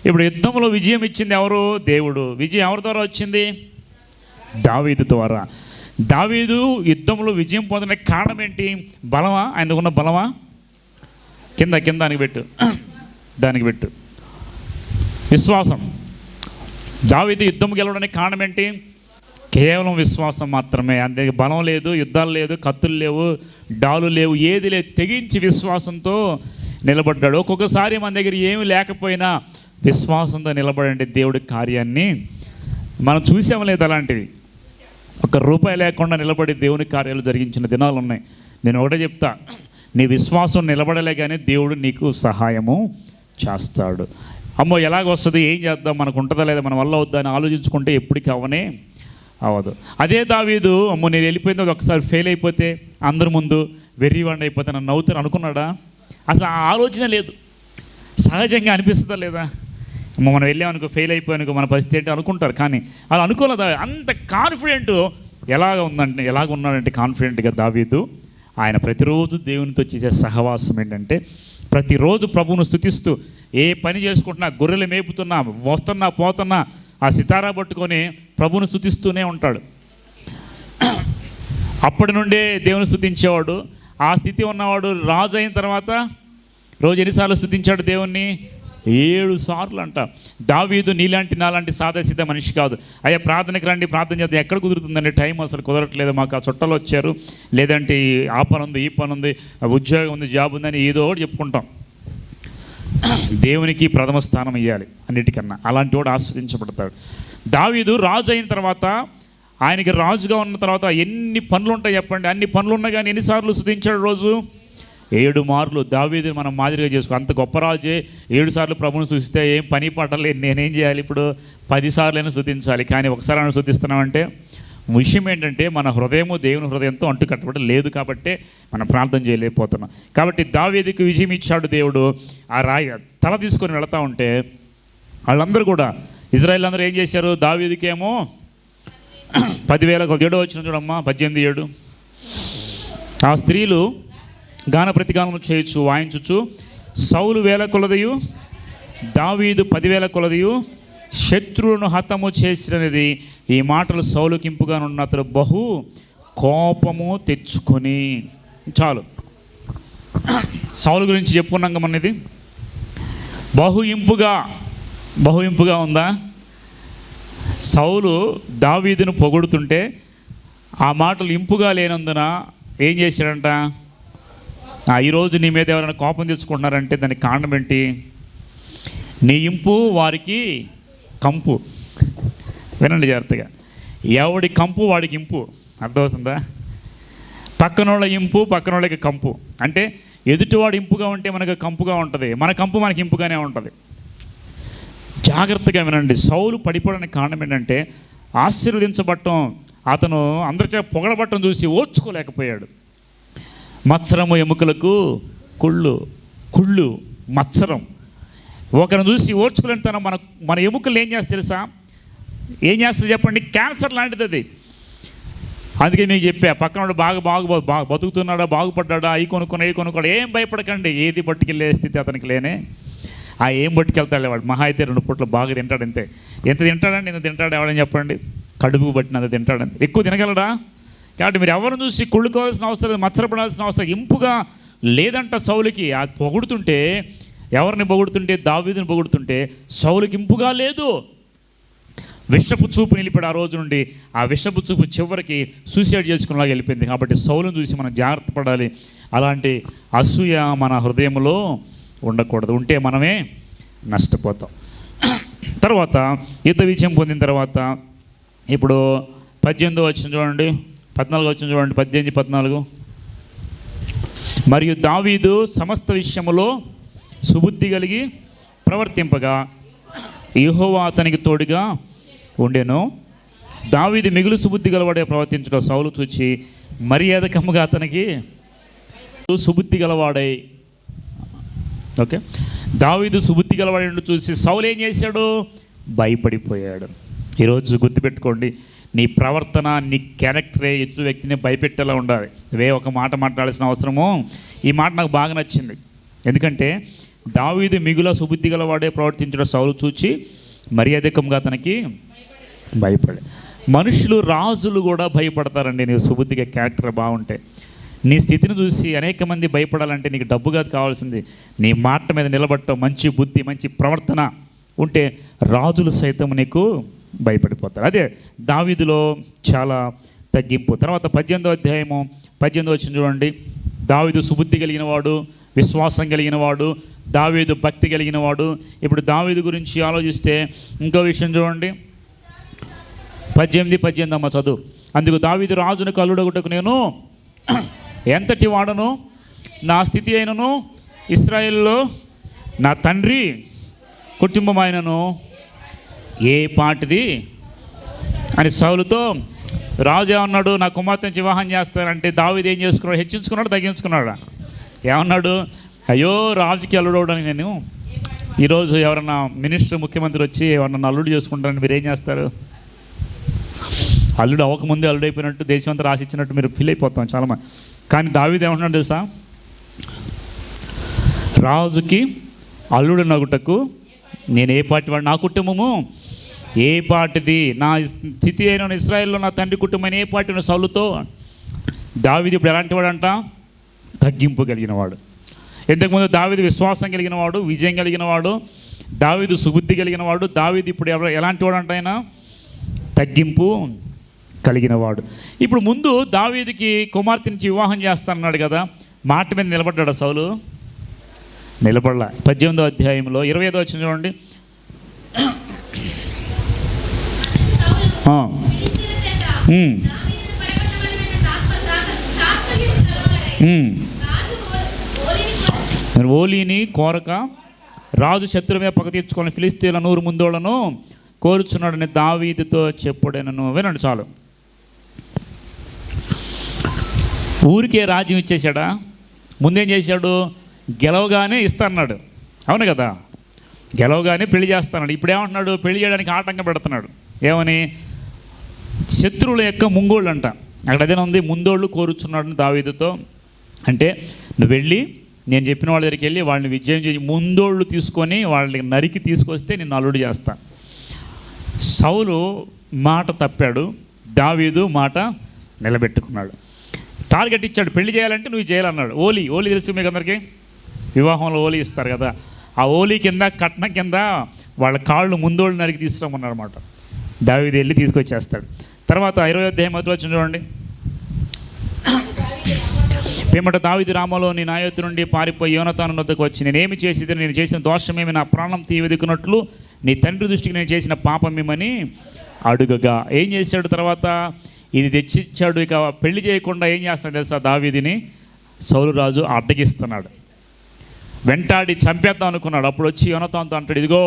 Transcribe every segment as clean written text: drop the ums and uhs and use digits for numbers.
ఇప్పుడు యుద్ధంలో విజయం ఇచ్చింది ఎవరు? దేవుడు. విజయం ఎవరి ద్వారా వచ్చింది? దావీదు ద్వారా. దావీదు యుద్ధంలో విజయం పొందడానికి కారణం ఏంటి? బలమా? ఆయనకున్న బలమా? కిందానికి పెట్టు, దానికి పెట్టు. విశ్వాసం. దావీదు యుద్ధం గెలవడానికి కారణం ఏంటి? కేవలం విశ్వాసం మాత్రమే. అంతే. బలం లేదు, యుద్ధాలు లేదు, కత్తులు లేవు, డాలు లేవు, ఏది లేదు. తెగించి విశ్వాసంతో నిలబడ్డాడు. ఒక్కొక్కసారి మన దగ్గర ఏమి లేకపోయినా విశ్వాసంతో నిలబడండి, దేవుడి కార్యాన్ని మనం చూసాము. లేదు అలాంటివి ₹1 లేకుండా నిలబడి దేవుని కార్యాలు జరిగించిన దినాలు ఉన్నాయి. నేను ఒకటే చెప్తా, నీ విశ్వాసం నిలబడలే కానీ దేవుడు నీకు సహాయము చేస్తాడు. అమ్మో ఎలాగొస్తుంది, ఏం చేద్దాం, మనకు ఉంటుందా లేదా, మన వల్ల వద్దా అని ఆలోచించుకుంటే ఎప్పటికీ అవ్వదు. అదే దావీదు, అమ్మో నేను వెళ్ళిపోయింది, ఒకసారి ఫెయిల్ అయిపోతే అందరి ముందు వెర్రివాడిని అయిపోతే నన్ను నవ్వుతారు అనుకున్నాడా? అసలు ఆ ఆలోచన లేదు. సహజంగా అనిపిస్తుందా లేదా? అమ్మ మనం వెళ్ళామనుకో, ఫెయిల్ అయిపోయానుకో, మన పరిస్థితి ఏంటి అనుకుంటారు. కానీ అలా అనుకోలేదా? అంత కాన్ఫిడెంట్ ఎలాగ ఉన్నాడంటే కాన్ఫిడెంట్గా దావీదు. ఆయన ప్రతిరోజు దేవునితో చేసే సహవాసం ఏంటంటే, ప్రతిరోజు ప్రభువును స్తుతిస్తూ ఏ పని చేసుకుంటున్నా, గొర్రెలు మేపుతున్నా, వస్తున్నా పోతున్నా ఆ సితారా పట్టుకొని ప్రభువును స్తుతిస్తూనే ఉంటాడు. అప్పటి నుండే దేవుని స్తుతించేవాడు. ఆ స్థితి ఉన్నవాడు రాజు అయిన తర్వాత రోజు ఎన్నిసార్లు స్తుతించాడు దేవుణ్ణి? 7 సార్లు అంట. దావీదు నీలాంటి నాలాంటి సాదాసీద మనిషి కాదు. అయ్యా ప్రార్థనకి రండి, ప్రార్థన చేద్దాం, ఎక్కడ కుదురుతుందండి, టైం అసలు కుదరట్లేదు, మాకు ఆ చుట్టాలు వచ్చారు, లేదంటే ఆ పని ఉంది, ఈ పని ఉంది, ఉద్యోగం ఉంది, జాబ్ ఉందని ఏదో ఒకటి చెప్పుకుంటాం. దేవునికి ప్రథమ స్థానం ఇవ్వాలి అన్నిటికన్నా. అలాంటి వాడు ఆస్వాదించబడతాడు. దావీదు రాజు అయిన తర్వాత, ఆయనకి రాజుగా ఉన్న తర్వాత ఎన్ని పనులు ఉంటాయి చెప్పండి? అన్ని పనులు ఉన్నా కానీ ఎన్నిసార్లు స్తుతించాడు రోజు? 7 మార్లు. దావీదుని మనం మాదిరిగా చేసుకో. అంత గొప్ప రాజే 7 సార్లు ప్రభువును స్తుతిస్తే ఏం పని పట్టలేదు. నేనేం చేయాలి ఇప్పుడు? 10 సార్లైనా స్తుతించాలి. కానీ ఒకసారి ఆయన స్తుతిస్తున్నామంటే విషయం ఏంటంటే మన హృదయము దేవుని హృదయంతో అంటు కట్టబడి లేదు కాబట్టి మనం ప్రార్థన చేయలేకపోతున్నాం. కాబట్టి దావీదుకి విజయం ఇచ్చాడు దేవుడు. ఆ రాయి తల తీసుకొని వెళతా ఉంటే వాళ్ళందరూ కూడా, ఇజ్రాయేల్ అందరూ ఏం చేశారు? దావీదుకేమో 10,000 7 వచ్చిన చూడమ్మా 18:7. ఆ స్త్రీలు గాన ప్రతిగానం చేయొచ్చు, వాయించచ్చు. సౌలు 1000 కొలదియు, దావీదు 10,000 కొలదియు శత్రువులను హతము చేసినది. ఈ మాటలు సౌలుకి ఇంపుగా ఉన్న అతడు బహు కోపము తెచ్చుకొని. చాలు, సౌలు గురించి చెప్పుకున్నాం మన. ఇది బహు ఇంపుగా ఉందా? సౌలు దావీదును పొగుడుతుంటే ఆ మాటలు ఇంపుగా లేనందున ఏం చేశాడంట? ఈరోజు నీ మీద ఎవరైనా కోపం తెచ్చుకుంటున్నారంటే దానికి కారణం ఏంటి? నీ ఇంపు వారికి కంపు. వినండి జాగ్రత్తగా. ఎవడి కంపు వాడికి ఇంపు. అర్థమవుతుందా? పక్కనోళ్ళ ఇంపు పక్కనోళ్ళకి కంపు. అంటే ఎదుటివాడు ఇంపుగా ఉంటే మనకు కంపుగా ఉంటుంది, మన కంపు మనకి ఇంపుగానే ఉంటుంది. జాగ్రత్తగా వినండి. సౌలు పడిపోవడానికి కారణం ఏంటంటే ఆశీర్వదించబట్టం, అతను అందరిచే పొగడబట్టం చూసి ఓర్చుకోలేకపోయాడు. మత్సరము ఎముకలకు కుళ్ళు మత్సరం. ఒకరిని చూసి ఓర్చుకోలేని తన మన ఎముకలు ఏం చేస్తే తెలుసా? ఏం చేస్తుంది చెప్పండి? క్యాన్సర్ లాంటిది అది. అందుకే మీకు చెప్పా, పక్కన బాగా బతుకుతున్నాడా, బాగుపడ్డా, అవి కొనుక్కోడా, ఏం భయపడకండి. ఏది పట్టుకెళ్ళే స్థితి అతనికి లేనే. ఏం పట్టుకెళ్తాడు వాడు? మహా అయితే 2 పూట్ల బాగా తింటాడు. ఎంత తింటాడండి? ఇంత తింటాడు ఎవడని చెప్పండి? కడుపు పట్టినంత తింటాడండి. ఎక్కువ తినగలడా? కాబట్టి మీరు ఎవరిని చూసి కుళ్ళుకోవాల్సిన అవసరం లేదు, మత్సరపడాల్సిన అవసరం ఇంపుగా లేదంట సౌలుకి. అది పొగుడుతుంటే, ఎవరిని పొగుడుతుంటే? దావీదుని పొగుడుతుంటే సౌలుకి ఇంపుగా లేదు. విషపు చూపు నిలిపాడు. ఆ రోజు నుండి ఆ విషపు చూపు చివరికి సూసైడ్ చేసుకునేలాగా వెళ్ళిపోయింది. కాబట్టి సౌలుని చూసి మనం జాగ్రత్త పడాలి. అలాంటి అసూయ మన హృదయంలో ఉండకూడదు. ఉంటే మనమే నష్టపోతాం. తర్వాత యుద్ధ విజయం పొందిన తర్వాత ఇప్పుడు 18 వచ్చిన చూడండి, 14 వచ్చిన చూడండి, 18, 14. మరియు దావీదు సమస్త విషయములో సుబుద్ధి కలిగి ప్రవర్తింపగా యెహోవా అతనికి తోడుగా ఉండెను. దావీదు మిగులు సుబుద్ధి గలవాడే ప్రవర్తించడం సౌలు చూచి మర్యాదకముగా అతనికి సుబుద్ధి గలవాడై. ఓకే, దావీదు సుబుద్ధి గలవాడు చూసి సౌలు ఏం చేశాడు? భయపడిపోయాడు. ఈరోజు గుర్తుపెట్టుకోండి, నీ ప్రవర్తన, నీ క్యారెక్టరే ఎదుటి వ్యక్తిని భయపెట్టేలా ఉండాలి. ఒక మాట మాట్లాడాల్సిన అవసరము. ఈ మాట నాకు బాగా నచ్చింది. ఎందుకంటే దావీదు మిగుల సుబుద్ధి గలవాడే ప్రవర్తించడం సౌలు చూచి మరి అధికంగా అతనికి భయపడే. మనుషులు, రాజులు కూడా భయపడతారండి నీవు సుబుద్ధిగా క్యారెక్టర్ బాగుంటే. నీ స్థితిని చూసి అనేక మంది భయపడాలంటే నీకు డబ్బు కాదు కావాల్సింది, నీ మాట మీద నిలబడటం, మంచి బుద్ధి, మంచి ప్రవర్తన ఉంటే రాజులు సైతం నీకు భయపడిపోతారు. అదే దావీదులో చాలా తగ్గింపు. తర్వాత 18వ అధ్యాయము 18 వచ్చిన చూడండి. దావీదు సుబుద్ధి కలిగిన వాడు, విశ్వాసం కలిగిన వాడు, దావీదు భక్తి కలిగిన వాడు. ఇప్పుడు దావీదు గురించి ఆలోచిస్తే ఇంకో విషయం చూడండి, 18 అమ్మ చదువు. అందుకు దావీదు రాజునకు అల్లుడొకటకు నేను ఎంతటి వాడను, నా స్థితి అయినను ఇశ్రాయేలులో నా తండ్రి కుటుంబం అయినను ఏ పాటిది అని సౌలుతో రాజు ఏమన్నాడు, నా కుమార్తెని వివాహం చేస్తానంటే దావీదు ఏం చేసుకున్నాడు? హెచ్చించుకున్నాడు, తగ్గించుకున్నాడు. ఏమన్నాడు? అయ్యో రాజుకి అల్లుడవడానికి నేను, ఈరోజు ఎవరన్నా మినిస్టర్, ముఖ్యమంత్రి వచ్చి ఎవరన్నా అల్లుడు చేసుకుంటారని మీరు ఏం చేస్తారు? అల్లుడు అవ్వకముందే అల్లుడు అయిపోయినట్టు దేశం అంతా రాసిచ్చినట్టు మీరు ఫీల్ అయిపోతాం చాలామంది. కానీ దావీదు ఏమంటున్నాడు తెలుసా? రాజుకి అల్లుడు నగుటకు నేను ఏ పాటి వాడు, నా కుటుంబము ఏ పాటిది, నా స్థితి అయిన ఇశ్రాయేల్లో నా తండ్రి కుటుంబం ఏ పాటి సౌలుతో. దావీదు ఇప్పుడు ఎలాంటి వాడు అంట? తగ్గింపు కలిగిన వాడు. ఇంతకుముందు దావీదు విశ్వాసం కలిగిన వాడు, విజయం కలిగిన వాడు, దావీదు సుబుద్ధి కలిగిన వాడు. దావీదు ఇప్పుడు ఎలాంటి వాడు అంట? ఆయన తగ్గింపు కలిగిన వాడు. ఇప్పుడు ముందు దావీదుకి కుమార్తెనికి వివాహం చేస్తానన్నాడు కదా, మాట మీద నిలబడ్డాడు సౌలు? నిలబడలా. 18వ అధ్యాయంలో 25వ వచ్చిన చూడండి. ఓలీని కోరక రాజు శత్రు మీద పగ తీర్చుకోవాలని ఫిలిష్తీయుల 100 ముందోళ్లను కోరుచున్నాడని దావీదుతో చెప్పుడేనను. వినండి చాలు. ఊరికే రాజ్యం ఇచ్చేసాడా? ముందేం చేశాడు? గెలవగానే ఇస్తాన్నాడు. అవును కదా, గెలవగానే పెళ్లి చేస్తాడు. ఇప్పుడు ఏమంటున్నాడు? పెళ్లి చేయడానికి ఆటంకం పెడుతున్నాడు. ఏమని? శత్రువుల యొక్క ముంగోళ్ళు అంట. అక్కడ అదే ఉంది, ముందోళ్ళు కోరుచున్నాడు దావీదుతో. అంటే నువ్వు వెళ్ళి నేను చెప్పిన వాళ్ళ దగ్గరికి వెళ్ళి వాళ్ళని విజయం చేసి ముందోళ్ళు తీసుకొని వాళ్ళని నరికి తీసుకొస్తే నేను అల్లుడు చేస్తాను. సౌలు మాట తప్పాడు, దావీదు మాట నిలబెట్టుకున్నాడు. టార్గెట్ ఇచ్చాడు, పెళ్లి చేయాలంటే నువ్వు చేయాలన్నాడు. ఓలి తెలుసు మీకు అందరికీ, వివాహంలో ఓలి ఇస్తారు కదా, ఆ ఓలి కింద కట్నం కింద వాళ్ళ కాళ్ళు ముందోళ్ళు నరికి తీసుకురమ్మన్నారన్నమాట. దావీదు వెళ్ళి తీసుకొచ్చేస్తాడు. తర్వాత 20వ అధ్యాయం మొదలు వచ్చిన చూడండి. పిమ్మట దావీదు రామలోని నాయోతు నుండి పారిపోయి యోనతాను వద్దకు వచ్చి, నేనేమి చేసి నేను చేసిన దోషమేమి, నా ప్రాణం తీవెదుకున్నట్లు నీ తండ్రి దృష్టికి నేను చేసిన పాపమేమని అడుగగా ఏం చేశాడు? తర్వాత ఇది తెచ్చిచ్చాడు. ఇక పెళ్లి చేయకుండా ఏం చేస్తాడు తెలుసా? దావీదుని సౌలు రాజు అడ్డగిస్తున్నాడు. వెంటాడి చంపేద్దాం అనుకున్నాడు. అప్పుడు వచ్చి యోనతాన్తో అంటాడు, ఇదిగో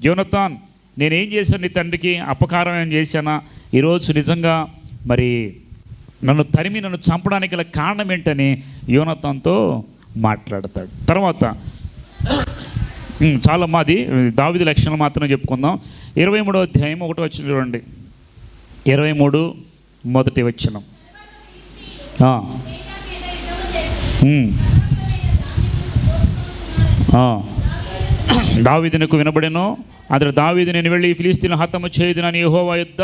యోనతాన్, నేనేం చేశాను? నీ తండ్రికి అపకారం ఏం చేశానా? ఈరోజు నిజంగా మరి నన్ను చంపడానికి గల కారణం ఏంటని యోనతాన్తో మాట్లాడతాడు. తర్వాత చాలా మాది దావీదు లక్షణాలు మాత్రమే చెప్పుకుందాం. 23వ అధ్యాయం 1వ వచనం చూడండి. 23 మొదటి వచనం. దావీదునకు వినబడెను. అతడు దావీదు, నేను వెళ్ళి ఫిలిష్తీయులను హతము చేయుదునని యెహోవా యొద్ద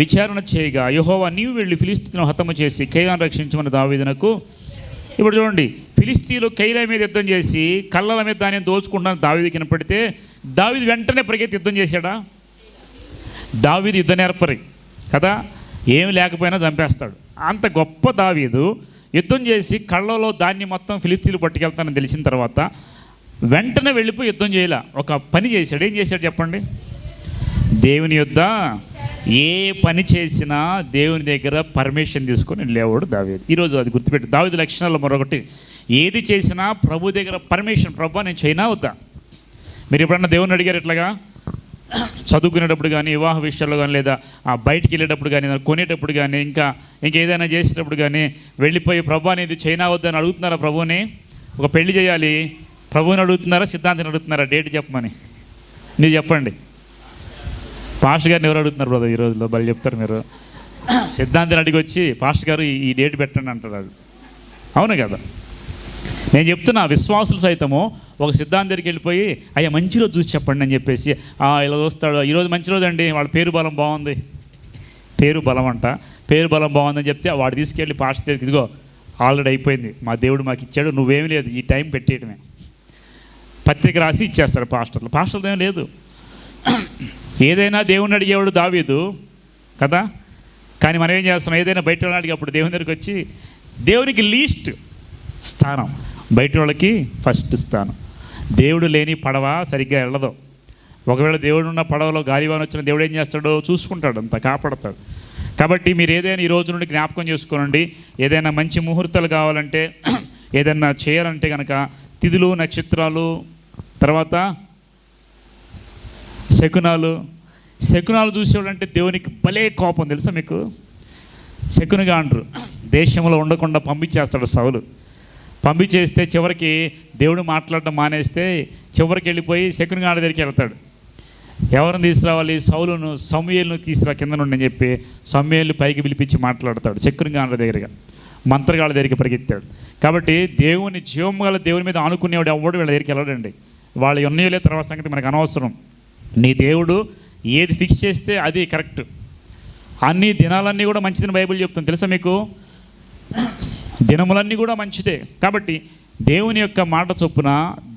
విచారణ చేయగా, యెహోవా నీవు వెళ్ళి ఫిలిష్తీయులను హతము చేసి కైలాను రక్షించమని దావీదునకు. ఇప్పుడు చూడండి, ఫిలిష్తీయులు కైలా మీద యుద్ధం చేసి కళ్ళల మీద దాన్ని దోచుకుంటాను దావీదు కనపడితే దావీదు వెంటనే పరిగెత్తి యుద్ధం చేశాడా? దావీదు యుద్ధ నేర్పరి కదా, ఏమి లేకపోయినా చంపేస్తాడు. అంత గొప్ప దావీదు యుద్ధం చేసి కళ్ళలో దాన్ని మొత్తం ఫిలిష్తీయులు పట్టుకెళ్తానని తెలిసిన తర్వాత వెంటనే వెళ్ళిపోయి యుద్ధం చేయాల. ఒక పని చేశాడు. ఏం చేశాడు చెప్పండి? దేవుని యొద్ద ఏ పని చేసినా దేవుని దగ్గర పర్మిషన్ తీసుకొని లేవాడు దావీదు. ఈరోజు అది గుర్తుపెట్టి, దావీదు లక్షణాల్లో మరొకటి, ఏది చేసినా ప్రభు దగ్గర పర్మిషన్. ప్రభు నేను చైనా వద్దా? మీరు ఎప్పుడన్నా దేవుని అడిగారు ఇట్లాగా? చదువుకునేటప్పుడు కానీ, వివాహ విషయాల్లో కానీ, లేదా బయటికి వెళ్ళేటప్పుడు కానీ, కొనేటప్పుడు కానీ, ఇంకా ఏదైనా చేసేటప్పుడు కానీ వెళ్ళిపోయి ప్రభు అనేది చైనా వద్దని అడుగుతున్నారా ప్రభుని? ఒక పెళ్లి చేయాలి, ప్రభుని అడుగుతున్నారా, సిద్ధాంతిని అడుగుతున్నారా డేట్ చెప్పమని? మీరు చెప్పండి. పాస్టర్ గారిని ఎవరు అడుగుతున్నారు బ్రదర్ ఈ రోజుల్లో? బలి చెప్తారు మీరు. సిద్ధాంతిని అడిగి వచ్చి పాస్టర్ గారు ఈ డేట్ పెట్టండి అంటారు. అవును కదా? నేను చెప్తున్నా, విశ్వాసులు సైతము ఒక సిద్ధాంతం దగ్గరికి వెళ్ళిపోయి అయ్యా మంచి రోజు చూసి చెప్పండి అని చెప్పేసి ఇలా చూస్తాడు, ఈరోజు మంచి రోజు అండి, వాళ్ళ పేరు బలం బాగుంది, పేరు బలం అంట, పేరు బలం బాగుందని చెప్తే వాడు తీసుకెళ్ళి పాస్టర్ దగ్గరికి, ఇదిగో ఆల్రెడీ అయిపోయింది, మా దేవుడు మాకు ఇచ్చాడు, నువ్వేమీ లేదు, ఈ టైం పెట్టేయడమే. పత్రిక రాసి ఇచ్చేస్తాడు పాస్టర్లు ఏం లేదు. ఏదైనా దేవుణ్ణి అడిగేవాడు దావీదు కదా. కానీ మనం ఏం చేస్తున్నాం, ఏదైనా బయట వాళ్ళని అడిగేప్పుడు దేవుని దగ్గరికి వచ్చి దేవునికి లీస్ట్ స్థానం, బయట వాళ్ళకి ఫస్ట్ స్థానం. దేవుడు లేని పడవ సరిగ్గా వెళ్ళదు. ఒకవేళ దేవుడు ఉన్న పడవలో గాలివాన వచ్చిన దేవుడు ఏం చేస్తాడో చూసుకుంటాడు, అంత కాపాడతాడు. కాబట్టి మీరు ఏదైనా ఈ రోజు నుండి జ్ఞాపకం చేసుకోనండి. ఏదైనా మంచి ముహూర్తాలు కావాలంటే, ఏదైనా చేయాలంటే కనుక తిథులు, నక్షత్రాలు, తర్వాత శకునాలు చూసేవాళ్ళంటే దేవునికి భలే కోపం తెలుసా మీకు. శకునిగా అంటారు, దేశంలో ఉండకుండా పంపించేస్తాడు సౌలు. పంపించేస్తే చివరికి దేవుడు మాట్లాడడం మానేస్తే చివరికి వెళ్ళిపోయి శకునిగాడి దగ్గరికి వెళ్తాడు. ఎవరిని తీసుకురావాలి, సౌలును, సమూయేలును తీసుకురా కింద నుండి అని చెప్పి సమూయేలుని పైకి పిలిపించి మాట్లాడతాడు. శకునిగాడి దగ్గరగా మంత్రగాళ్ళ దగ్గరికి పరిగెత్తాడు. కాబట్టి దేవుని జీవం గల దేవుని మీద ఆనుకునేవాడు ఎవడు వీళ్ళ దగ్గరికి వెళ్ళడండి. వాళ్ళు ఉన్నాయో తర్వాత సంగతి మనకు అనవసరం. నీ దేవుడు ఏది ఫిక్స్ చేస్తే అది కరెక్ట్. అన్ని దినాలన్నీ కూడా మంచిదని బైబిల్ చెప్తుంది తెలుసా మీకు. దినములన్నీ కూడా మంచిదే. కాబట్టి దేవుని యొక్క మాట చొప్పున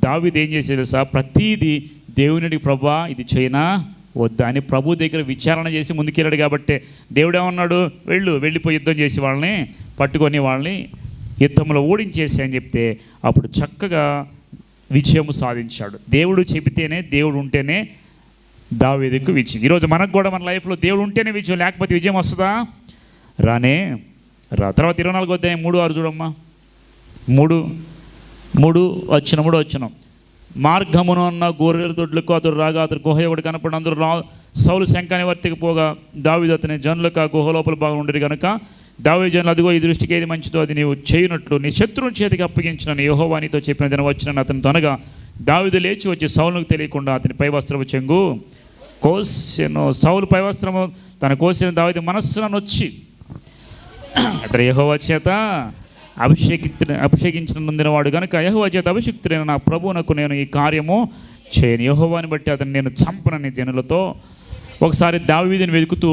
దావీదు ఏం చేసేది తెలుసా, ప్రతీది దేవునికి ప్రభువా ఇది చేయనా వద్దా అని ప్రభు దగ్గర విచారణ చేసి ముందుకెళ్ళాడు. కాబట్టి దేవుడు ఏమన్నాడు, వెళ్ళిపోయి యుద్ధం చేసి వాళ్ళని పట్టుకొని వాళ్ళని యుద్ధంలో ఓడించేసి అని చెప్తే అప్పుడు చక్కగా విజయము సాధించాడు. దేవుడు చెబితేనే, దేవుడు ఉంటేనే దావీదుకు విజయం. ఈరోజు మనకు కూడా మన లైఫ్లో దేవుడు ఉంటేనే విజయం, లేకపోతే విజయం వస్తుందా? రానే రా. తర్వాత 24వ అధ్యాయం 3:6 చూడమ్మా. 3 వచ్చిన మార్గమును అన్న గొర్రెల దొడ్లకు అతడు రాగా అతడు గుహ ఒకటి కనపడి అందరూ సౌలు శంఖాన్ని వర్తికి పోగా దావీదు అతని జనులకు ఆ గుహ లోపల బాగా ఉండేది కనుక దావీదు జనులు, అదిగో ఈ దృష్టికి ఏది మంచిదో అది నీవు చేయనట్లు నీ శత్రువుని చేతికి అప్పగించిన యెహోవా నీతో చెప్పిన దిన వచ్చిన అతను తనగా దావీదు లేచి వచ్చి సౌలుకు తెలియకుండా అతని పై వస్త్రము చెంగు కోసెను. సౌలు పై వస్త్రము తన కోసిన దావీదు మనస్సును వచ్చి అతడు యెహోవా చేత అభిషేకించిన నొందినవాడు కనుక యెహోవా చేత అభిషిక్తుడైన నా ప్రభువునకు నేను ఈ కార్యము చేయను, యెహోవాని బట్టి అతను నేను చంపనని జనులతో. ఒకసారి దావీదుని వెతుకుతూ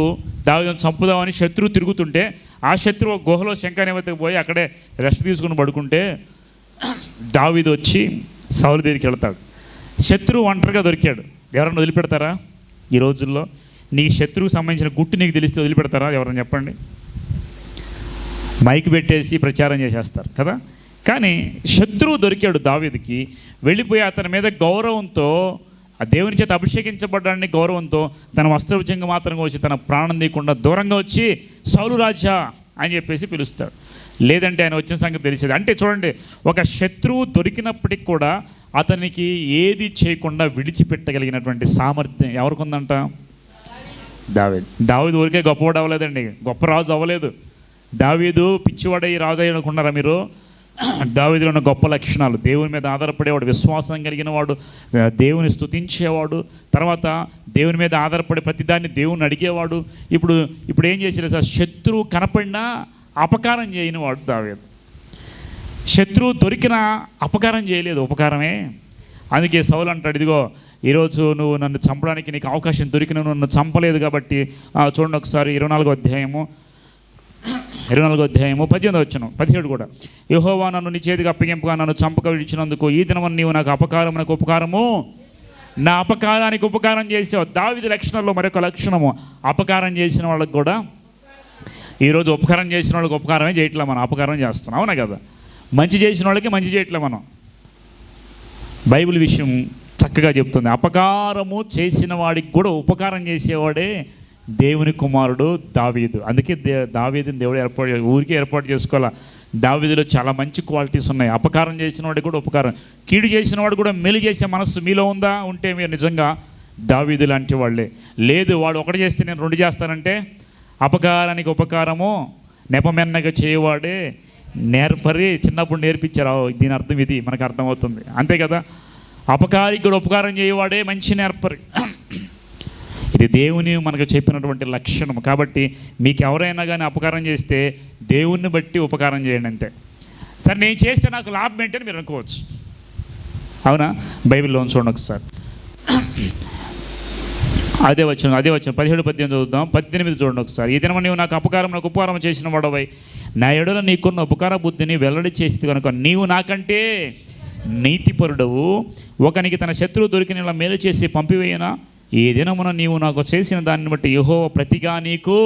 దావీదుని చంపుదామని శత్రువు తిరుగుతుంటే ఆ శత్రువు గుహలో శంఖానివతకు పోయి అక్కడే రెస్ట్ తీసుకుని పడుకుంటే దావీదు వచ్చి సౌలు దగ్గరికి వెళ్తాడు. శత్రువు ఒంటరిగా దొరికాడు. ఎవరన్నా వదిలిపెడతారా? ఈ రోజుల్లో నీ శత్రువుకు సంబంధించిన గుట్టు నీకు తెలిస్తే వదిలిపెడతారా? ఎవరన్నా చెప్పండి. మైక్ పెట్టేసి ప్రచారం చేసేస్తారు కదా. కానీ శత్రువు దొరికాడు దావీదుకి. వెళ్ళిపోయి అతని మీద గౌరవంతో, ఆ దేవుని చేత అభిషేకించబడ్డాన్ని గౌరవంతో తన వస్త్రభుజంగా మాత్రంగా వచ్చి తన ప్రాణం తీయకుండా దూరంగా వచ్చి సౌలు రాజా అని చెప్పేసి పిలుస్తాడు. లేదంటే ఆయన వచ్చిన సంగతి తెలిసేది. అంటే చూడండి, ఒక శత్రువు దొరికినప్పటికి కూడా అతనికి ఏది చేయకుండా విడిచిపెట్టగలిగినటువంటి సామర్థ్యం ఎవరికి ఉందంట? దావీదు ఊరికే గొప్పవాడు అవ్వలేదండి, గొప్ప రాజు అవ్వలేదు. దావీదు పిచ్చివాడై రాజు అయ్యి అనుకున్నారా మీరు? దావీదులో ఉన్న గొప్ప లక్షణాలు: దేవుని మీద ఆధారపడేవాడు, విశ్వాసం కలిగిన వాడు, దేవుని స్తుతించేవాడు, తర్వాత దేవుని మీద ఆధారపడే ప్రతిదాన్ని దేవుని అడిగేవాడు. ఇప్పుడు ఏం చేసేది సార్? శత్రువు కనపడినా అపకారం చేయని వాడు దావీదు. శత్రువు దొరికినా అపకారం చేయలేదు, ఉపకారమే. అందుకే సౌలు అంటాడు, ఇదిగో ఈరోజు నువ్వు నన్ను చంపడానికి నీకు అవకాశం దొరికిన, నన్ను చంపలేదు కాబట్టి చూడండి ఒకసారి 24వ అధ్యాయము 18వ వచనం 17 కూడా. యెహోవా నన్ను నీ చేతికి అప్పగింపగా నన్ను చంపక విడిచినందుకు ఈ దినమని నీవు నాకు అపకారమునకు ఉపకారము, నా అపకారానికి ఉపకారం చేసావు. దావీదు లక్షణాల్లో మరొక లక్షణము, అపకారం చేసిన వాళ్ళకి కూడా. ఈరోజు ఉపకారం చేసిన వాళ్ళకి ఉపకారమే చేయట్లే, మనం అపకారం చేస్తున్నాం, అవునా కదా? మంచి చేసిన వాళ్ళకి మంచి చేయట్లే మనం. బైబిల్ విషయం చక్కగా చెప్తుంది. అపకారము చేసిన వాడికి కూడా ఉపకారం చేసేవాడే దేవుని కుమారుడు దావీదు. అందుకే దావీదుని దేవుడు ఊరికే ఏర్పాటు చేసుకోవాలా. దావీదులో చాలా మంచి క్వాలిటీస్ ఉన్నాయి. అపకారం చేసిన వాడికి కూడా ఉపకారం, కీడు చేసిన వాడు కూడా మేలు చేసే మనస్సు మీలో ఉందా? ఉంటే మీరు నిజంగా దావీదు లాంటి వాళ్ళే. లేదు, వాడు ఒకటి చేస్తే నేను 2 చేస్తానంటే, అపకారానికి ఉపకారము నెపమెన్నగా చేయవాడే నేర్పరి. చిన్నప్పుడు నేర్పించారు, దీని అర్థం ఇది, మనకు అర్థమవుతుంది, అంతే కదా. అపకారికి కూడా ఉపకారం చేయవాడే మంచి నేర్పరి. ఇది దేవుని మనకు చెప్పినటువంటి లక్షణం. కాబట్టి మీకు ఎవరైనా కానీ అపకారం చేస్తే దేవుణ్ణి బట్టి ఉపకారం చేయండి అంతే. సరే నేను చేస్తే నాకు లాభం ఏంటని మీరు అనుకోవచ్చు. అవునా? బైబిల్లో చూడండి ఒకసారి. అదే వచ్చిన 17-18 చదువుతాం. 18 చూడండి ఒకసారి. ఈ దినం నీవు నాకు ఉపకారం చేసిన వాడవై నా ఎడల నీకున్న ఉపకార బుద్ధిని వెల్లడి చేసి కనుక నీవు నాకంటే నీతిపరుడవు. ఒకనికి తన శత్రువు దొరికిన మేలు చేసి పంపివేయనా? ఈ దినమున నీవు నాకు చేసిన దాన్ని బట్టి యెహోవా ప్రతిగా నీకు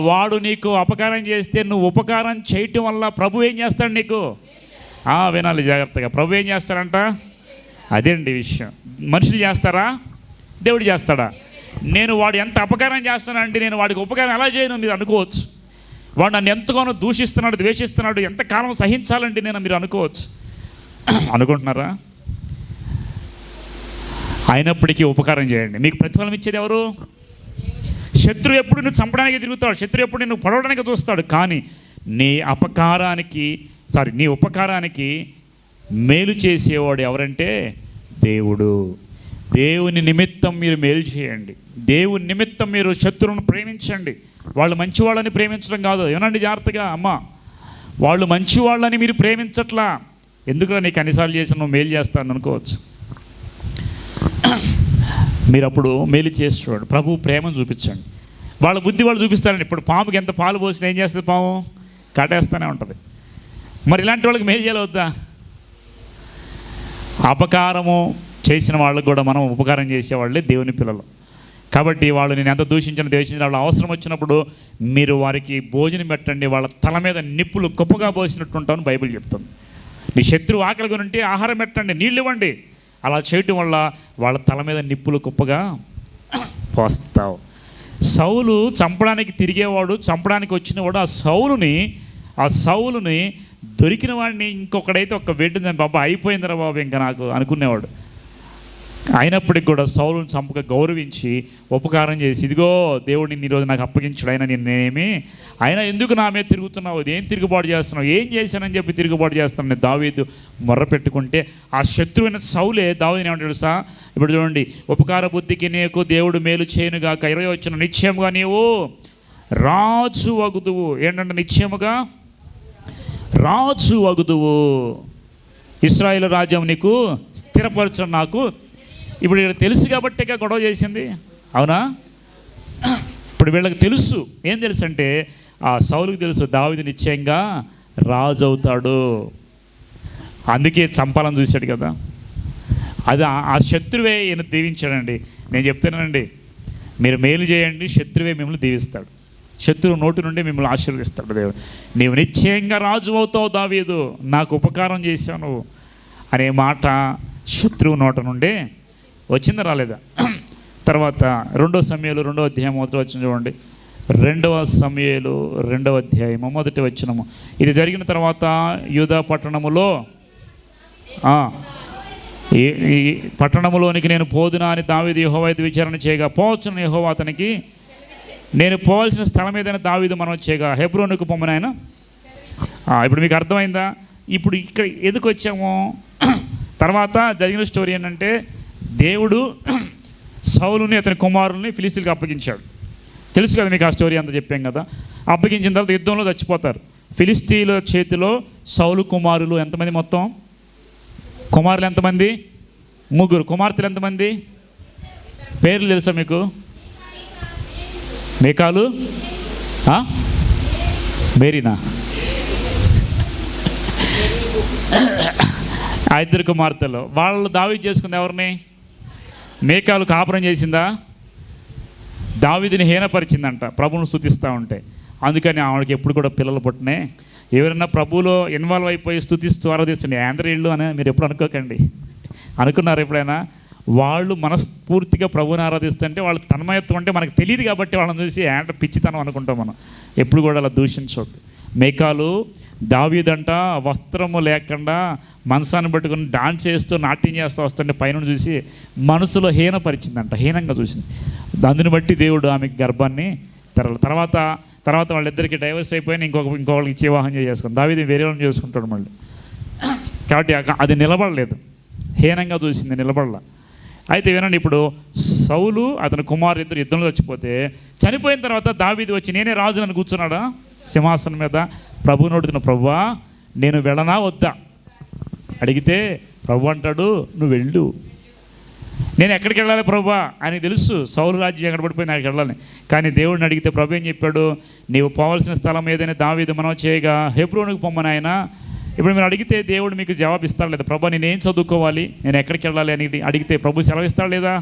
వాడు నీకు అపకారం చేస్తే నువ్వు ఉపకారం చేయటం వల్ల ప్రభు ఏం చేస్తాడు నీకు? వినాలి జాగ్రత్తగా. ప్రభు ఏం చేస్తాడంట? అదే అండి విషయం. మనుషులు చేస్తారా? దేవుడు చేస్తాడా? నేను వాడు ఎంత అపకారం చేస్తానంటే నేను వాడికి ఉపకారం ఎలా చేయను మీరు అనుకోవచ్చు. వాడు నన్ను ఎంతగానో దూషిస్తున్నాడు, ద్వేషిస్తున్నాడు, ఎంతకాలం సహించాలంటే నేను మీరు అనుకోవచ్చు. అనుకుంటున్నారా? అయినప్పటికీ ఉపకారం చేయండి. మీకు ప్రతిఫలం ఇచ్చేది ఎవరు? శత్రువు ఎప్పుడు నువ్వు చంపడానికి తిరుగుతాడు, శత్రువు ఎప్పుడు నువ్వు పొడవడానికి చూస్తాడు. కానీ నీ ఉపకారానికి మేలు చేసేవాడు ఎవరంటే దేవుడు. దేవుని నిమిత్తం మీరు మేలు చేయండి. దేవుని నిమిత్తం మీరు శత్రువును ప్రేమించండి. వాళ్ళు మంచివాళ్ళని ప్రేమించడం కాదు. ఏమనండి జాగ్రత్తగా అమ్మ, వాళ్ళు మంచివాళ్ళని మీరు ప్రేమించట్లా. ఎందుకురా నీకు అన్నిసార్లు చేసిన నువ్వు మేలు చేస్తాను అనుకోవచ్చు. మీరు అప్పుడు మేలు చేసి చూడండి. ప్రభు ప్రేమను చూపించండి. వాళ్ళ బుద్ధి వాళ్ళు చూపిస్తారండి. ఇప్పుడు పాముకి ఎంత పాలు పోసినా ఏం చేస్తుంది? పాము కాటేస్తూనే ఉంటుంది. మరి ఇలాంటి వాళ్ళకి మేలు చేయాలి వద్దా? అపకారము చేసిన వాళ్ళకు కూడా మనం ఉపకారం చేసేవాళ్ళే దేవుని పిల్లలు. కాబట్టి వాళ్ళు నేను ఎంత ద్వేషించిన వాళ్ళు అవసరం వచ్చినప్పుడు మీరు వారికి భోజనం పెట్టండి. వాళ్ళ తల మీద నిప్పులు గొప్పగా పోసినట్టు ఉంటామని బైబిల్ చెప్తుంది. నీ శత్రువు ఆకలిగా ఉంటే ఆహారం పెట్టండి, నీళ్ళు ఇవ్వండి. అలా చేయటం వల్ల వాళ్ళ తల మీద నిప్పులు కుప్పగా పోస్తావు. సౌలు చంపడానికి తిరిగేవాడు, చంపడానికి వచ్చినవాడు ఆ సౌలుని దొరికిన వాడిని ఇంకొకడైతే ఒక వెంటనే బాబా అయిపోయిందిరా బాబు ఇంకా నాకు అనుకునేవాడు. అయినప్పటికి కూడా సౌలుని చంపక గౌరవించి ఉపకారం చేసి ఇదిగో దేవుడిని ఈరోజు నాకు అప్పగించాడు, అయినా ఎందుకు నా మీద తిరుగుతున్నావు, ఏం తిరుగుబాటు చేస్తున్నావు, ఏం చేశానని చెప్పి తిరుగుబాటు చేస్తున్నాను నేను దావీదు మొర్ర పెట్టుకుంటే ఆ శత్రువైన సౌలే దావీదుని ఏమంటాడు తెలుసా? ఇప్పుడు చూడండి, ఉపకార బుద్ధికి నీకు దేవుడు మేలు చేయనుగాక 20 వచ్చిన నిశ్చయముగా నీవు రాజు అగుదువు. ఏంటంటే నిశ్చయముగా రాజు అగుదువు. ఇశ్రాయేలు రాజ్యం నీకు స్థిరపరచడం నాకు ఇప్పుడు వీళ్ళకి తెలుసు కాబట్టే గొడవ చేసింది. అవునా? ఇప్పుడు వీళ్ళకి తెలుసు. ఏం తెలుసు అంటే ఆ సౌలుకి తెలుసు దావీదు నిశ్చయంగా రాజు అవుతాడు, అందుకే చంపాలని చూశాడు కదా. అది ఆ శత్రువే ఈయన దీవించాడండి. నేను చెప్తానండి, మీరు మేలు చేయండి, శత్రువే మిమ్మల్ని దీవిస్తాడు. శత్రువు నోటి నుండి మిమ్మల్ని ఆశీర్వదిస్తాడు దేవుడు. నీవు నిశ్చయంగా రాజు అవుతావు దావీదు, నాకు ఉపకారం చేశాను అనే మాట శత్రువు నోట నుండే వచ్చిందా రాలేదా? తర్వాత 2 సమూయేలు 2వ అధ్యాయం 1వ వచనం చూడండి. 2 సమూయేలు 2వ అధ్యాయం 1వ వచనము. ఇది జరిగిన తర్వాత యూదా పట్టణములో ఈ పట్టణములోనికి నేను పోదునా అని దావీదు యెహోవా విచారణ చేయగా పోవచ్చును యెహోవా అతనికి నేను పోవాల్సిన స్థలం ఏదైనా దావీదు మనం చేయగా హెబ్రోనుకు పొమ్మని ఆయన. ఇప్పుడు మీకు అర్థమైందా? ఇప్పుడు ఇక్కడ ఎందుకు వచ్చాము? తర్వాత జరిగిన స్టోరీ ఏంటంటే దేవుడు సౌలుని అతని కుమారుల్ని ఫిలిస్తీయులకు అప్పగించాడు. తెలుసు కదా మీకు ఆ స్టోరీ అంతా చెప్పాం కదా. అప్పగించిన తర్వాత యుద్ధంలో చచ్చిపోతారు. ఫిలిస్తీయుల చేతిలో సౌలు కుమారులు ఎంతమంది? మొత్తం కుమారులు ఎంతమంది? 3. కుమార్తెలు ఎంతమంది? పేర్లు తెలుసా మీకు? మేకాలు, మేరీనా? ఆ 2 కుమార్తెలు. వాళ్ళు దావీదు చేసుకుంది ఎవరిని? మేకాలు కాపురం చేసిందా? దావీదుని హీనపరిచిందంట ప్రభువును స్తుతిస్తూ ఉంటే. అందుకని ఆవిడకి ఎప్పుడు కూడా పిల్లలు పుట్టినాయి. ఎవరైనా ప్రభువులో ఇన్వాల్వ్ అయిపోయి స్తుతిస్తూ ఆరాధిస్తుంది ఆంధ్రేయుళ్ళు అని మీరు ఎప్పుడు అనుకోకండి. అనుకున్నారు ఎప్పుడైనా? వాళ్ళు మనస్ఫూర్తిగా ప్రభువుని ఆరాధిస్తుంటే వాళ్ళు తన్మయత్వం అంటే మనకు తెలియదు కాబట్టి వాళ్ళని చూసి పిచ్చితనం అనుకుంటాం మనం. ఎప్పుడు కూడా అలా దూషించవద్దు. మేకాలు దావీదంట వస్త్రము లేకుండా మనసాన్ని పట్టుకుని డాన్స్ చేస్తూ నాట్యం చేస్తూ వస్తుంటే పైన చూసి మనసులో హీనపరిచిందంట, హీనంగా చూసింది. దాన్ని బట్టి దేవుడు ఆమెకి గర్భాన్ని తర్వాత వాళ్ళిద్దరికి డైవర్స్ అయిపోయిన ఇంకొకరికి ఇచ్చి వివాహం చేసుకుంది. దావీదు వేరే వాళ్ళని చేసుకుంటాడు మళ్ళీ. కాబట్టి అది నిలబడలేదు, హీనంగా చూసింది, నిలబడలా. అయితే వినండి, ఇప్పుడు సౌలు అతని కుమారు ఇద్దరు యుద్ధంలో చనిపోయిన తర్వాత దావీదు వచ్చి నేనే రాజు అని కూర్చున్నాడా సింహాసనం మీద. ప్రభు నోడుతున్న ప్రభువా నేను వెళ్ళనా వద్దా అడిగితే ప్రభు అంటాడు, నువ్వు వెళ్ళు. నేను ఎక్కడికి వెళ్ళాలి ప్రభు ఆయనకి తెలుసు, సౌలు రాజ్యం ఎక్కడ పడిపోయింది అక్కడికి వెళ్ళాలని. కానీ దేవుడిని అడిగితే ప్రభు ఏం చెప్పాడు, నీవు పోవాల్సిన స్థలం ఏదైనా దావీదు మనం చేయగా హెబ్రోనుకు పొమ్మని ఆయన. ఇప్పుడు మీరు అడిగితే దేవుడు మీకు జవాబు ఇస్తాడు లేదా, ప్రభు నేనేం చదువుకోవాలి, నేను ఎక్కడికి వెళ్ళాలి అని అడిగితే ప్రభు సెలవు ఇస్తాడు లేదా?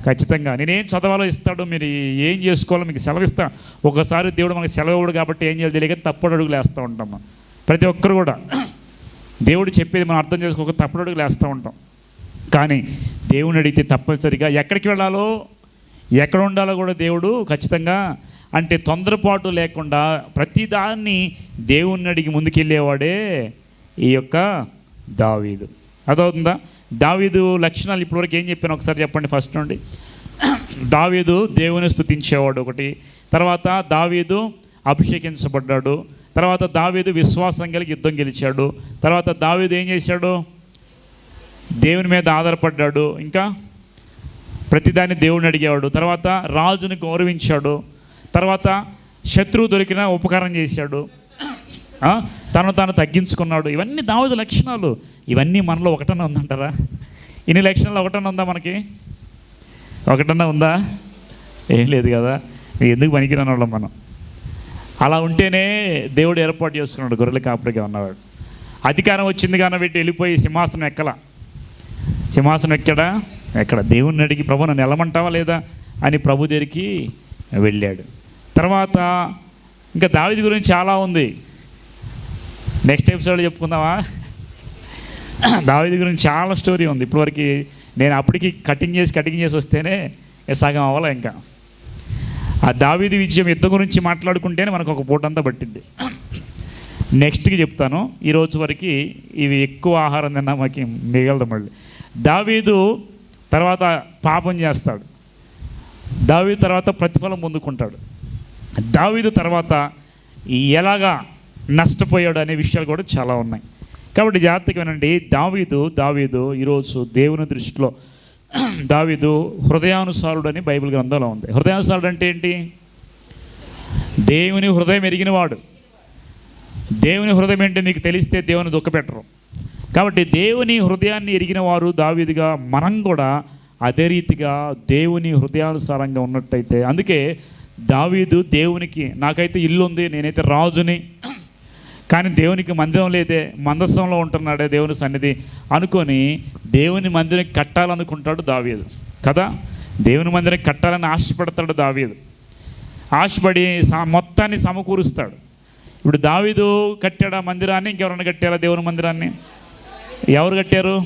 ఖచ్చితంగా. నేనేం చదవాలో ఇస్తాడు, మీరు ఏం చేసుకోవాలో మీకు సెలవిస్తా. ఒకసారి దేవుడు మనకి సెలవు ఇవ్వడు కాబట్టి ఏం చేయాలి తెలియక తప్పుడు అడుగులు వేస్తూ ఉంటాం. ప్రతి ఒక్కరు కూడా దేవుడు చెప్పేది మనం అర్థం చేసుకోక తప్పుడు అడుగులు వేస్తూ ఉంటాం. కానీ దేవుని అడిగితే తప్పనిసరిగా ఎక్కడికి వెళ్ళాలో ఎక్కడ ఉండాలో కూడా దేవుడు ఖచ్చితంగా, అంటే తొందరపాటు లేకుండా ప్రతిదాన్ని దేవుణ్ణి అడిగి ముందుకెళ్ళేవాడే ఈ యొక్క దావీదు. అదవుతుందా? దావీదు లక్షణాలు ఇప్పటివరకు ఏం చెప్పాను ఒకసారి చెప్పండి ఫస్ట్ నుండి. దావీదు దేవుని స్తుతించేవాడు ఒకటి, తర్వాత దావీదు అభిషేకించబడ్డాడు, తర్వాత దావీదు విశ్వాసం కలిగి యుద్ధం గెలిచాడు, తర్వాత దావీదు ఏం చేశాడు, దేవుని మీద ఆధారపడ్డాడు, ఇంకా ప్రతిదాన్ని దేవుడిని అడిగేవాడు, తర్వాత రాజుని గౌరవించాడు, తర్వాత శత్రువు దొరికిన ఉపకారం చేశాడు, తను తాను తగ్గించుకున్నాడు. ఇవన్నీ దావీదు లక్షణాలు. ఇవన్నీ మనలో ఒకటన్నా ఉందంటారా? ఇన్ని లక్షణాలు ఒకటన్నా ఉందా మనకి? ఒకటన్నా ఉందా? ఏం లేదు కదా. ఎందుకు పనికిరాని వాళ్ళం మనం. అలా ఉంటేనే దేవుడు ఏర్పాటు చేసుకున్నాడు గొర్రెల కాపరిగా ఉన్నవాడు. అధికారం వచ్చింది కానీ వీటి వెళ్ళిపోయి సింహాసనం సింహాసనం ఎక్కడా? ఎక్కడ? దేవుణ్ణి అడిగి ప్రభు నన్ను వెళ్ళమంటావా లేదా అని ప్రభు దగ్గరికి వెళ్ళాడు. తర్వాత ఇంకా దావీదు గురించి చాలా ఉంది, నెక్స్ట్ ఎపిసోడ్ చెప్పుకుందామా? దావీదు గురించి చాలా స్టోరీ ఉంది. ఇప్పటివరకు నేను అప్పటికి కటింగ్ చేసి వస్తేనే సగం అవ్వాలి. ఇంకా ఆ దావీదు విజయం యుద్ధం గురించి మాట్లాడుకుంటేనే మనకు ఒక పూట అంతా పట్టింది. నెక్స్ట్కి చెప్తాను. ఈరోజు వరకు ఇవి ఎక్కువ ఆహారం తిన్నా మాకు మిగలదు. మళ్ళీ దావీదు తర్వాత పాపం చేస్తాడు, దావీదు తర్వాత ప్రతిఫలం పొందుకుంటాడు, దావీదు తర్వాత ఎలాగా నష్టపోయాడు అనే విషయాలు కూడా చాలా ఉన్నాయి. కాబట్టి జాగ్రత్తగా వినండి. దావీదు ఈరోజు దేవుని దృష్టిలో దావీదు హృదయానుసారుడు అని బైబిల్ గ్రంథంలో ఉంది. హృదయానుసారుడు అంటే ఏంటి? దేవుని హృదయం ఎరిగినవాడు. దేవుని హృదయం ఏంటి మీకు తెలిస్తే దేవుని దుఃఖపెట్టరు. కాబట్టి దేవుని హృదయాన్ని ఎరిగిన వారు దావీదుగా మనం కూడా అదే రీతిగా దేవుని హృదయానుసారంగా ఉన్నట్టయితే, అందుకే దావీదు దేవునికి, నాకైతే ఇల్లు ఉంది, నేనైతే రాజుని, కానీ దేవునికి మందిరం లేదే, మందస్సంలో ఉంటున్నాడే దేవుని సన్నిధి అనుకొని దేవుని మందిరం కట్టాలనుకుంటాడు దావీదు కదా. దేవుని మందిరం కట్టాలని ఆశపడతాడు దావీదు. ఆశపడి మొత్తాన్ని సమకూరుస్తాడు. ఇప్పుడు దావీదు కట్టాడు ఆ మందిరాన్ని, ఇంకెవరైనా కట్టారా దేవుని మందిరాన్ని? ఎవరు కట్టారు?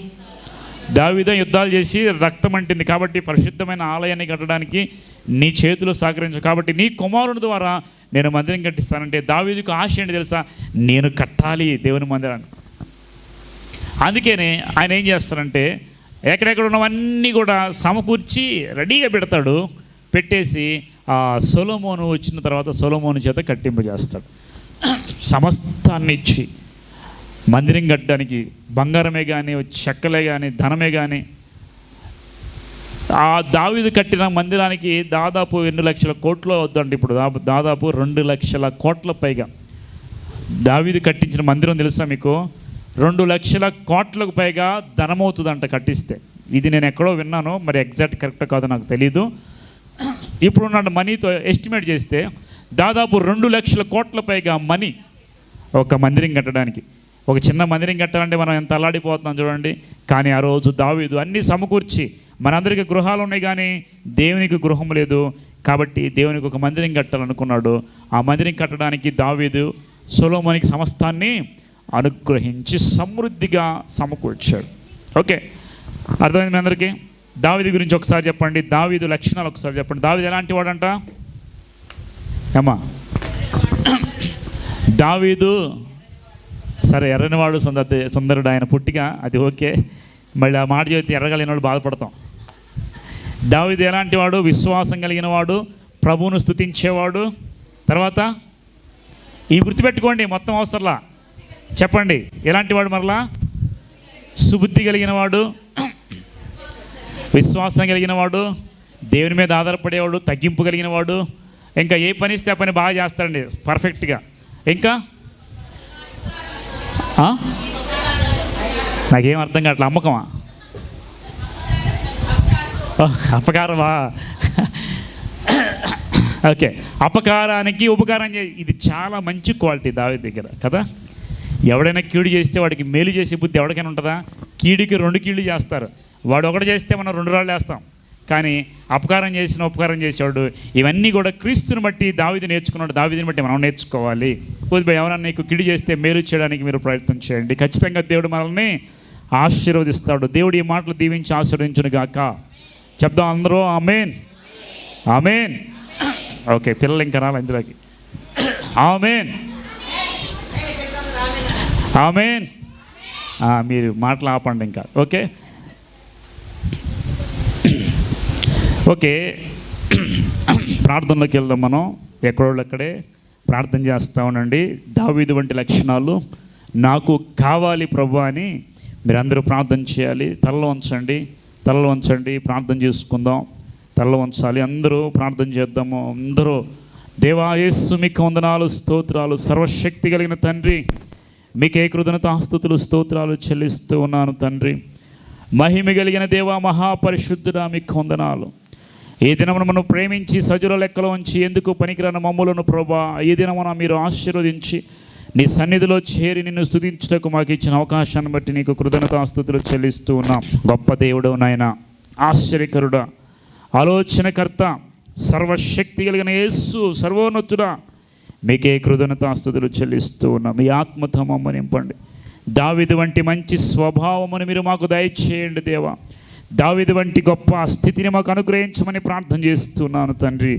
దావీదు యుద్ధాలు చేసి రక్తం అంటింది కాబట్టి పరిశుద్ధమైన ఆలయాన్ని కట్టడానికి నీ చేతులు సహకరించు, కాబట్టి నీ కుమారుని ద్వారా నేను మందిరం కట్టిస్తానంటే దావీదుకు ఆశ ఏంటి తెలుసా? నేను కట్టాలి దేవుని మందిరాన్ని. అందుకనే ఆయన ఏం చేస్తారంటే ఎక్కడెక్కడ ఉన్నవన్నీ కూడా సమకూర్చి రెడీగా పెడతాడు. పెట్టేసి సొలొమోను వచ్చిన తర్వాత సొలొమోను చేత కట్టింపజేస్తాడు. సమస్తాన్ని ఇచ్చి మందిరం కట్టడానికి బంగారమే కానీ, చెక్కలే కానీ, ధనమే కానీ, ఆ దావీదు కట్టిన మందిరానికి దాదాపు 2 లక్షల కోట్లు అవుతుందండి. ఇప్పుడు దాదాపు 2 లక్షల కోట్ల పైగా దావీదు కట్టించిన మందిరం తెలుసా మీకు? 2 లక్షల కోట్లకు పైగా ధనమవుతుందంట కట్టిస్తే. ఇది నేను ఎక్కడో విన్నాను, మరి ఎగ్జాక్ట్ కరెక్ట్ కాదో నాకు తెలీదు. ఇప్పుడున్న మనీతో ఎస్టిమేట్ చేస్తే దాదాపు 2 లక్షల కోట్ల పైగా మనీ ఒక మందిరం కట్టడానికి. ఒక చిన్న మందిరం కట్టాలంటే మనం ఎంత అల్లాడిపోతున్నాం చూడండి. కానీ ఆ రోజు దావీదు అన్నీ సమకూర్చి, మనందరికీ గృహాలు ఉన్నాయి కానీ దేవునికి గృహం లేదు, కాబట్టి దేవునికి ఒక మందిరం కట్టాలనుకున్నాడు. ఆ మందిరం కట్టడానికి దావీదు సొలొమోనుకి సమస్తాన్ని అనుగ్రహించి సమృద్ధిగా సమకూర్చాడు. ఓకే, అర్థమైంది మీ అందరికీ? దావీదు గురించి ఒకసారి చెప్పండి, దావీదు లక్షణాలు ఒకసారి చెప్పండి. దావీదు ఎలాంటి వాడంట? ఏమ్మా, దావీదు సరే ఎర్రనివాడు సుందరుడు ఆయన పుట్టిగా, అది ఓకే. మళ్ళీ ఆ మాట చెబితే ఎర్రగలిగిన వాళ్ళు బాధపడతాం. దావీదు ఎలాంటి వాడు? విశ్వాసం కలిగిన వాడు, ప్రభువును స్తుతించేవాడు. తర్వాత ఈ గుర్తుపెట్టుకోండి, మొత్తం అవసరంలా చెప్పండి. ఎలాంటి వాడు? మరలా సుబుద్ధి కలిగిన వాడు, విశ్వాసం కలిగిన వాడు, దేవుని మీద ఆధారపడేవాడు, తగ్గింపు కలిగిన వాడు. ఇంకా ఏ పని ఇస్తే ఆ పని బాగా చేస్తాడండి పర్ఫెక్ట్గా. ఇంకా ఆ? నాకేం అర్థం కావట్లే. అమ్మకమా? అపకారమా? ఓకే, అపకారానికి ఉపకారం ఇది చాలా మంచి క్వాలిటీ దావీదు దగ్గర కదా. ఎవడైనా కీడు చేస్తే వాడికి మేలు చేసే బుద్ధి ఎవరికైనా ఉంటుందా? కీడుకి 2 కీళ్ళు చేస్తారు. వాడు ఒకటి చేస్తే మనం 2 రాళ్ళు వేస్తాం. కానీ ఉపకారం చేసేవాడు ఇవన్నీ కూడా క్రీస్తుని బట్టి దావీదు నేర్చుకున్నాడు. దావీదుని బట్టి మనం నేర్చుకోవాలి. ఎవరైనా నీకు కీడు చేస్తే మేలు చేయడానికి మీరు ప్రయత్నం చేయండి. ఖచ్చితంగా దేవుడు మనల్ని ఆశీర్వదిస్తాడు. దేవుడు ఈ మాటలు దీవించి ఆశీర్వదించును గాక. చెప్దాం అందరూ ఆమేన్, ఆమేన్. ఓకే, పిల్లలు ఇంకా రాలి ఇందులోకి. ఆమేన్, ఆమేన్. మీరు మాటలు ఆపండి ఇంకా. Okay, okay. ప్రార్థనలోకి వెళ్దాం. మనం ఎక్కడోళ్ళు అక్కడే ప్రార్థన చేస్తూ ఉండండి. దావీదు వంటి లక్షణాలు నాకు కావాలి ప్రభు అని మీరందరూ ప్రార్థన చేయాలి. తలలో ఉంచండి, ప్రార్థన చేసుకుందాం. తలలో ఉంచాలి. అందరూ ప్రార్థన చేద్దాము. అందరూ దేవా యేసు మీకు వందనాలు, స్తోత్రాలు. సర్వశక్తి కలిగిన తండ్రి, మీకే కృతజ్ఞతాస్తుతులు, స్తోత్రాలు చెల్లిస్తూ ఉన్నాను తండ్రి. మహిమ కలిగిన దేవా, మహాపరిశుద్ధుడా, మీకు వందనాలు. ఈ దినమును మనం ప్రేమించి సజుల లెక్కలో ఉంచి ఎందుకు పనికిరాని మమ్ములను ప్రభా ఈ దినమున మీరు ఆశీర్వదించి నీ సన్నిధిలో చేరి నిన్ను స్తుతించుటకు మాకు ఇచ్చిన అవకాశాన్ని బట్టి నీకు కృతజ్ఞతాస్తుతులు చెల్లిస్తూ ఉన్నాం. గొప్ప దేవుడు నాయన, ఆశ్చర్యకరుడా, ఆలోచనకర్త, సర్వశక్తి కలిగిన యేసు, సర్వోన్నతుడా, మీకే కృతజ్ఞతాస్తుతులు చెల్లిస్తూ ఉన్నాం. మీ ఆత్మతో మమ్మల్ని నింపండి. దావీదు వంటి మంచి స్వభావమును మీరు మాకు దయచేయండి దేవా. దావీదు వంటి గొప్ప స్థితిని మాకు అనుగ్రహించమని ప్రార్థన చేస్తున్నాను తండ్రి.